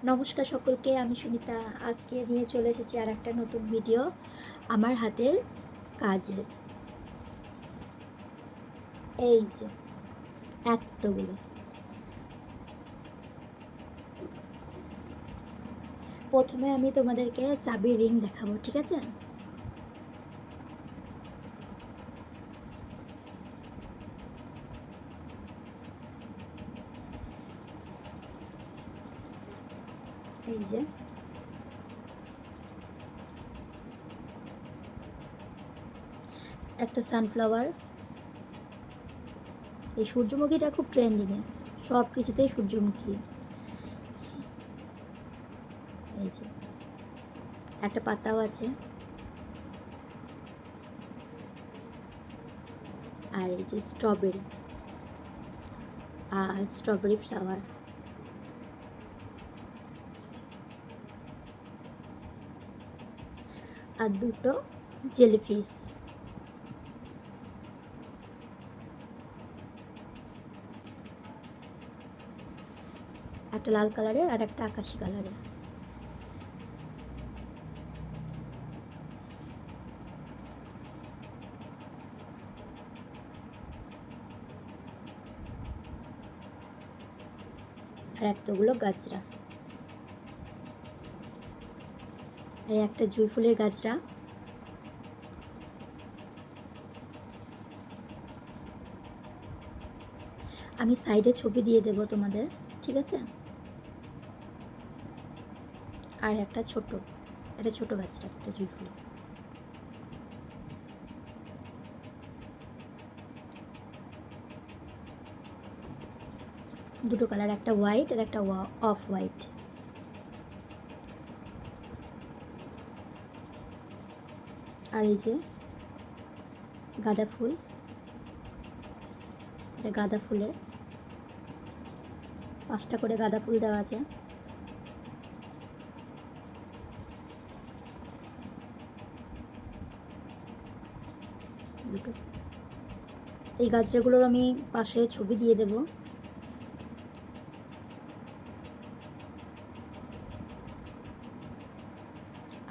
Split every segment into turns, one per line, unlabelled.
নমস্কার সকলকে, আমি সুনিতা। আজকে নিয়ে চলে এসেছি আর একটা নতুন ভিডিও আমার হাতের কাজের। এই যে এতগুলো, প্রথমে আমি তোমাদেরকে চাবির রিং দেখাবো, ঠিক আছে? এই যে একটা সানফ্লাওয়ার, এই সূর্যমুখীটা খুব ট্রেন্ডিংয়ে, সব কিছুতেই সূর্যমুখী। এই যে একটা পাতাও আছে, আর এই যে স্ট্রবেরি আর স্ট্রবেরি ফ্লাওয়ার, আর দুটো জেলিফিশ। একটা লাল কালারের আর একটা আকাশি কালারের। আর এতগুলো গাজরা, এই একটা জুঁই ফুলের গাজরা। আমি সাইডে ছবি দিয়ে দেব তোমাদের, ঠিক আছে? আর একটা ছোট গাছটা, একটা জুঁই ফুল। দুটো কালার, একটা হোয়াইট আর একটা অফ হোয়াইট। আর এই যে গাঁদা ফুল, এটা গাঁদা ফুলের 5টা করে গাঁদা ফুল দেওয়া আছে। দুটো, এই গাছগুলোর আমি পাশে ছবি দিয়ে দেব।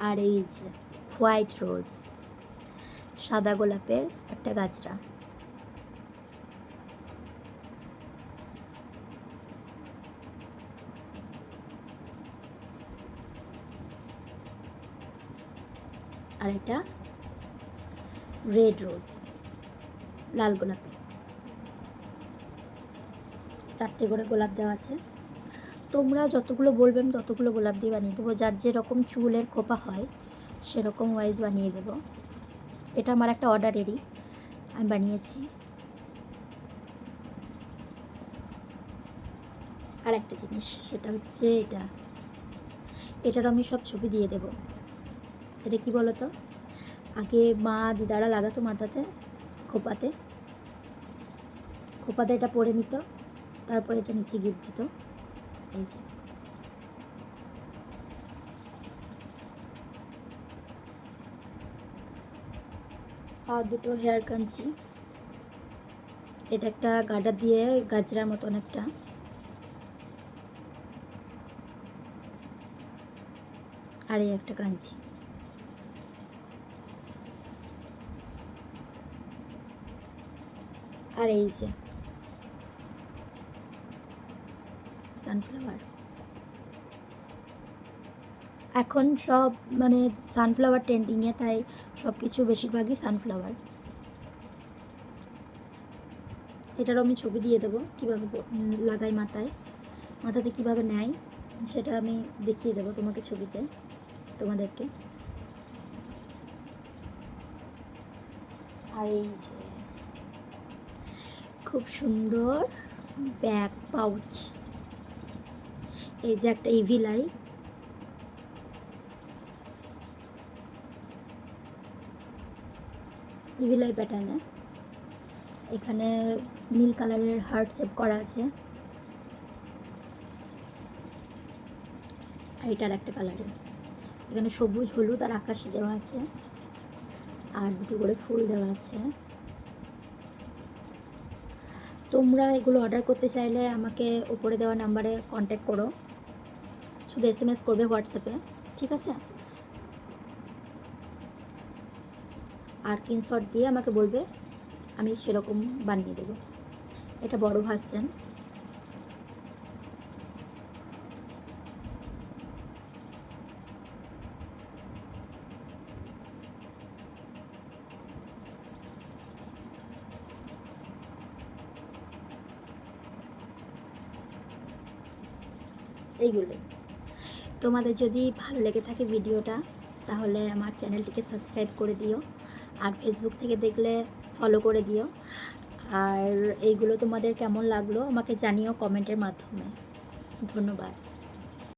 আর এই যে হোয়াইট রোজ, সাদা গোলাপের একটা গাছরা। আর এটা রেড রোজ, লাল গোলাপের। 4টে করে গোলাপ দেওয়া আছে। তোমরা যতগুলো বলবে আমি ততগুলো গোলাপ দিয়ে বানিয়ে দেবো, যার যেরকম চুলের খোপা হয় সেরকম ওয়াইজ বানিয়ে দেবো। এটা আমার একটা অর্ডারেরই, আমি বানিয়েছি। আর একটা জিনিস, সেটা হচ্ছে এটার আমি সব ছবি দিয়ে দেব। এটা কি বলো তো, আগে মা দিদারা লাগাতো মাথাতে, খোপাতে এটা পরে নিত, তারপর এটা নিচে গিফট দিত। এই যে আর দুটো হেয়ার কাঞ্চি, এটা একটা গাডার দিয়ে গাজরার মতন একটা। আর এই একটা কাঞ্চি। আর এই যে সানফ্লাওয়ার। এখন সব মানে সানফ্লাওয়ার ট্রেন্ডিংয়ে, তাই সব কিছু বেশিরভাগই সানফ্লাওয়ার। এটারও আমি ছবি দিয়ে দেবো, কীভাবে লাগাই মাথাতে কীভাবে নেয় সেটা আমি দেখিয়ে দেবো তোমাকে ছবিতে, তোমাদেরকে। আর এই যে খুব সুন্দর ব্যাগ পাউচ, এই যে একটা ইভিলাই, প্যাটার্নে। এখানে নীল কালারের হার্ট শেপ করা আছে, আর এটার একটা কালারের। এখানে সবুজ, হলুদ আর আকাশি দেওয়া আছে, আর দুটো করে ফুল দেওয়া আছে। তোমরা এগুলো অর্ডার করতে চাইলে আমাকে উপরে দেওয়া নাম্বারে কন্ট্যাক্ট করো, শুধু SMS করবে হোয়াটসঅ্যাপে, ঠিক আছে? আর স্ক্রিনশট দিয়ে আমাকে বলবে, আমি সেরকম বানিয়ে দেবো। এটা বড় ভার্সন। এইগুলোই। তোমাদের যদি ভালো লেগে থাকে ভিডিওটা, তাহলে আমার চ্যানেলটিকে সাবস্ক্রাইব করে দিও, আর ফেসবুক থেকে দেখলে ফলো করে দিও। আর এইগুলো তোমাদের কেমন লাগলো আমাকে জানিও কমেন্টের মাধ্যমে। ধন্যবাদ।